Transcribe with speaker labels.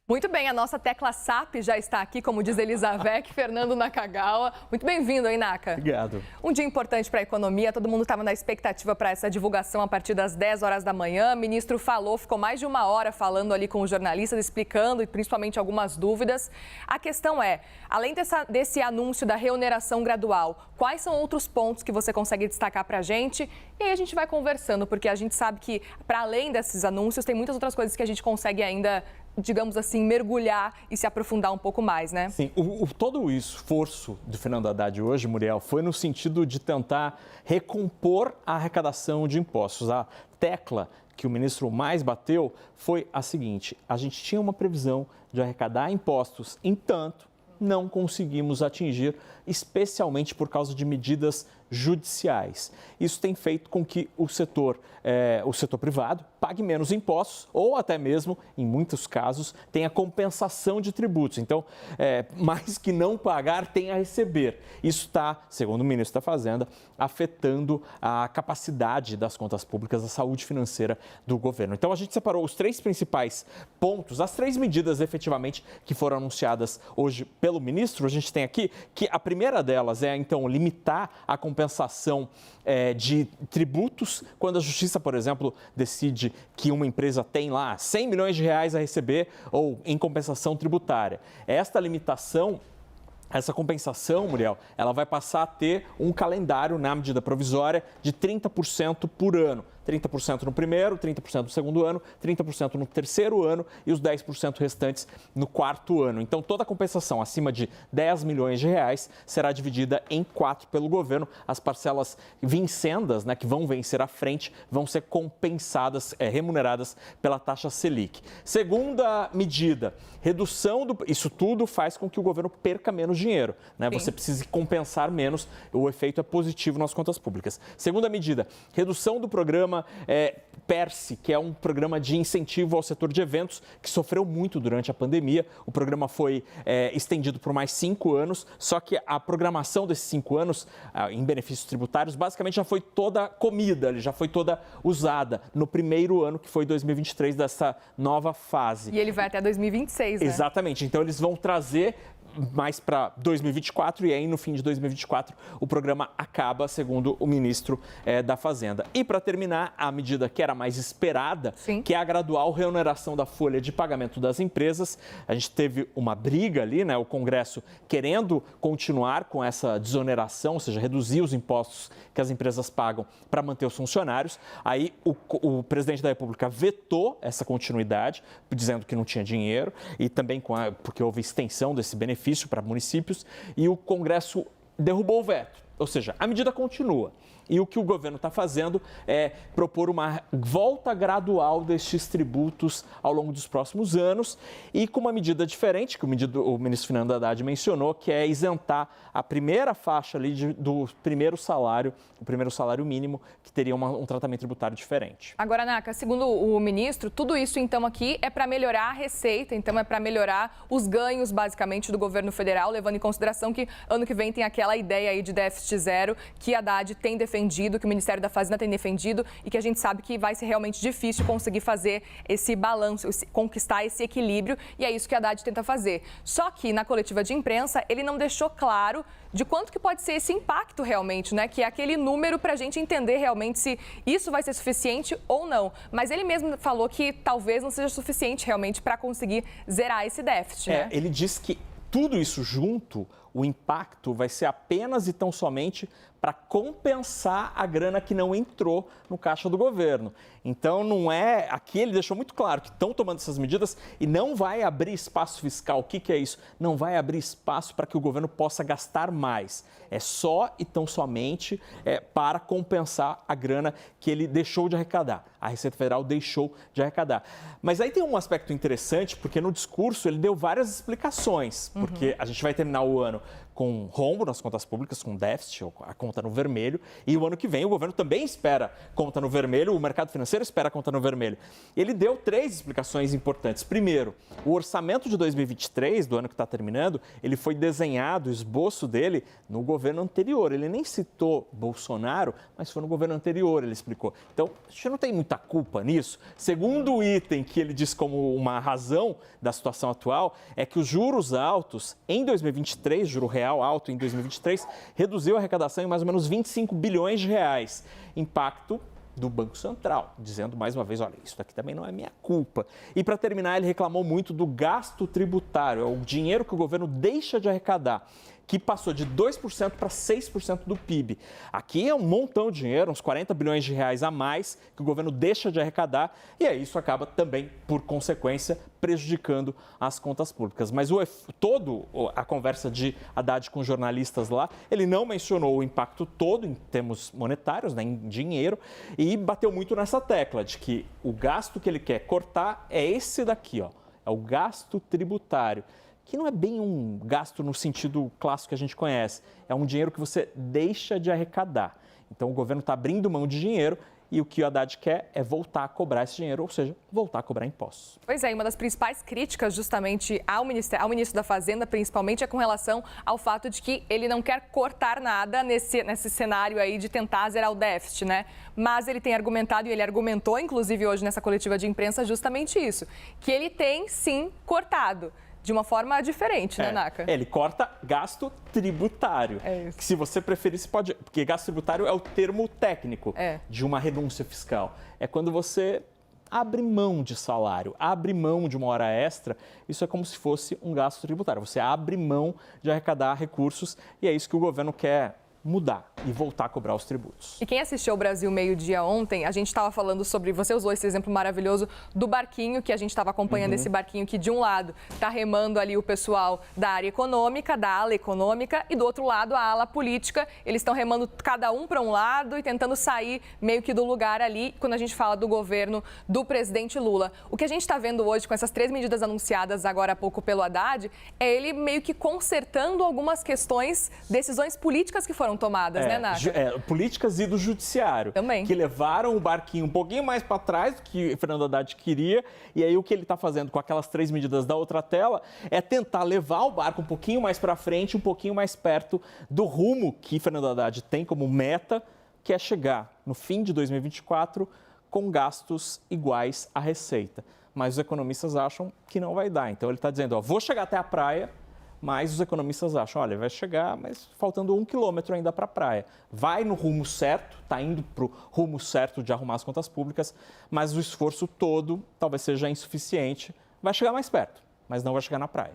Speaker 1: Muito bem, a nossa tecla SAP já está aqui, como diz Elizavec, Fernando Nakagawa. Muito bem-vindo, hein, Naka?
Speaker 2: Obrigado.
Speaker 1: Um dia importante para a economia, todo mundo estava na expectativa para essa divulgação a partir das 10 horas da manhã. O ministro falou, ficou mais de uma hora falando ali com os jornalistas, explicando e principalmente algumas dúvidas. A questão é, além desse anúncio da reoneração gradual, quais são outros pontos que você consegue destacar para a gente? E aí a gente vai conversando, porque a gente sabe que, para além desses anúncios, tem muitas outras coisas que a gente consegue ainda, digamos assim, mergulhar e se aprofundar um pouco mais, né?
Speaker 2: Sim, todo o esforço de Fernando Haddad hoje, Muriel, foi no sentido de tentar recompor a arrecadação de impostos. A tecla que o ministro mais bateu foi a seguinte: a gente tinha uma previsão de arrecadar impostos, entanto, não conseguimos atingir, especialmente por causa de medidas judiciais. Isso tem feito com que o setor privado pague menos impostos ou até mesmo, em muitos casos, tenha compensação de tributos. Então, mais que não pagar, tem a receber. Isso está, segundo o ministro da Fazenda, afetando a capacidade das contas públicas, a saúde financeira do governo. Então, a gente separou os três principais pontos, as três medidas efetivamente que foram anunciadas hoje pelo ministro. A gente tem aqui que a primeira delas é, então, limitar a compensação de tributos quando a justiça, por exemplo, decide que uma empresa tem lá 100 milhões de reais a receber ou em compensação tributária. Esta limitação, essa compensação, Muriel, ela vai passar a ter um calendário na medida provisória de 30% por ano. 30% no primeiro, 30% no segundo ano, 30% no terceiro ano e os 10% restantes no quarto ano. Então, toda a compensação acima de 10 milhões de reais será dividida em 4 pelo governo. As parcelas vincendas, né, que vão vencer à frente, vão ser compensadas, remuneradas pela taxa Selic. Segunda medida, redução do... Isso tudo faz com que o governo perca menos dinheiro, né? Você precisa compensar menos, o efeito é positivo nas contas públicas. Segunda medida, redução do programa PERSE, que é um programa de incentivo ao setor de eventos que sofreu muito durante a pandemia. O programa foi estendido por mais 5 anos, só que a programação desses 5 anos em benefícios tributários basicamente já foi toda comida, já foi toda usada no primeiro ano, que foi 2023, dessa nova fase.
Speaker 1: E ele vai até 2026, né?
Speaker 2: Exatamente. Então, eles vão trazer mais para 2024 e aí no fim de 2024 o programa acaba, segundo o ministro da Fazenda. E para terminar, a medida que era mais esperada,
Speaker 1: Sim,
Speaker 2: que é a gradual reoneração da folha de pagamento das empresas. A gente teve uma briga ali, né? O Congresso querendo continuar com essa desoneração, ou seja, reduzir os impostos que as empresas pagam para manter os funcionários. Aí o presidente da República vetou essa continuidade, dizendo que não tinha dinheiro e também porque houve extensão desse benefício para municípios, e o Congresso derrubou o veto. Ou seja, a medida continua. E o que o governo está fazendo é propor uma volta gradual destes tributos ao longo dos próximos anos e com uma medida diferente, que o ministro Fernando Haddad mencionou, que é isentar a primeira faixa ali do primeiro salário, o primeiro salário mínimo, que teria um tratamento tributário diferente.
Speaker 1: Agora, Naka, segundo o ministro, tudo isso então aqui é para melhorar a receita, então é para melhorar os ganhos basicamente do governo federal, levando em consideração que ano que vem tem aquela ideia aí de déficit zero que Haddad tem defendido, que o Ministério da Fazenda tem defendido e que a gente sabe que vai ser realmente difícil conseguir fazer esse balanço, conquistar esse equilíbrio, e é isso que Haddad tenta fazer. Só que na coletiva de imprensa ele não deixou claro de quanto que pode ser esse impacto realmente, né? Que é aquele número para a gente entender realmente se isso vai ser suficiente ou não. Mas ele mesmo falou que talvez não seja suficiente realmente para conseguir zerar esse déficit, né?
Speaker 2: Ele disse que tudo isso junto, o impacto vai ser apenas e tão somente para compensar a grana que não entrou no caixa do governo. Então, não é... Aqui ele deixou muito claro que estão tomando essas medidas e não vai abrir espaço fiscal. O que é isso? Não vai abrir espaço para que o governo possa gastar mais. É só e tão somente para compensar a grana que ele deixou de arrecadar. A Receita Federal deixou de arrecadar. Mas aí tem um aspecto interessante, porque no discurso ele deu várias explicações, porque a gente vai terminar o ano com rombo nas contas públicas, com déficit, ou a conta no vermelho, e o ano que vem o governo também espera conta no vermelho, o mercado financeiro espera conta no vermelho. Ele deu 3 explicações importantes. Primeiro, o orçamento de 2023, do ano que está terminando, ele foi desenhado, o esboço dele, no governo anterior. Ele nem citou Bolsonaro, mas foi no governo anterior, ele explicou. Então, a gente não tem muita culpa nisso. Segundo item que ele diz como uma razão da situação atual, é que os juros altos em 2023, juro real alto em 2023, reduziu a arrecadação em mais ou menos 25 bilhões de reais. Impacto do Banco Central, dizendo mais uma vez, olha, isso daqui também não é minha culpa. E para terminar, ele reclamou muito do gasto tributário, é o dinheiro que o governo deixa de arrecadar, que passou de 2% para 6% do PIB. Aqui é um montão de dinheiro, uns 40 bilhões de reais a mais que o governo deixa de arrecadar, e aí isso acaba também, por consequência, prejudicando as contas públicas. Mas toda a conversa de Haddad com jornalistas lá, ele não mencionou o impacto todo em termos monetários, né, em dinheiro, e bateu muito nessa tecla de que o gasto que ele quer cortar é esse daqui, ó, é o gasto tributário, que não é bem um gasto no sentido clássico que a gente conhece, é um dinheiro que você deixa de arrecadar. Então, o governo está abrindo mão de dinheiro e o que o Haddad quer é voltar a cobrar esse dinheiro, ou seja, voltar a cobrar impostos.
Speaker 1: Pois é, uma das principais críticas justamente ao ministro da Fazenda, principalmente, é com relação ao fato de que ele não quer cortar nada nesse cenário aí de tentar zerar o déficit, né? Mas ele tem argumentado, e ele argumentou, inclusive, hoje nessa coletiva de imprensa, justamente isso, que ele tem, sim, cortado. De uma forma diferente, né, Naka?
Speaker 2: Ele corta gasto tributário.
Speaker 1: É isso.
Speaker 2: Que se você preferir, você pode... Porque gasto tributário é o termo técnico de uma renúncia fiscal. É quando você abre mão de salário, abre mão de uma hora extra. Isso é como se fosse um gasto tributário. Você abre mão de arrecadar recursos e é isso que o governo quer mudar e voltar a cobrar os tributos.
Speaker 1: E quem assistiu ao Brasil Meio-Dia ontem, a gente estava falando sobre, você usou esse exemplo maravilhoso do barquinho, que a gente estava acompanhando esse barquinho que de um lado está remando ali o pessoal da área econômica, da ala econômica, e do outro lado a ala política. Eles estão remando cada um para um lado e tentando sair meio que do lugar ali, quando a gente fala do governo do presidente Lula. O que a gente está vendo hoje com essas 3 medidas anunciadas agora há pouco pelo Haddad, é ele meio que consertando algumas questões, decisões políticas que foram tomadas, né, Naka?
Speaker 2: Políticas e do judiciário.
Speaker 1: Também.
Speaker 2: Que levaram o barquinho um pouquinho mais para trás do que Fernando Haddad queria. E aí o que ele está fazendo com aquelas 3 medidas da outra tela é tentar levar o barco um pouquinho mais para frente, um pouquinho mais perto do rumo que Fernando Haddad tem como meta, que é chegar no fim de 2024 com gastos iguais à receita. Mas os economistas acham que não vai dar. Então ele está dizendo, vou chegar até a praia, mas os economistas acham, olha, vai chegar, mas faltando 1 quilômetro ainda para a praia. Vai no rumo certo, está indo para o rumo certo de arrumar as contas públicas, mas o esforço todo talvez seja insuficiente. Vai chegar mais perto, mas não vai chegar na praia.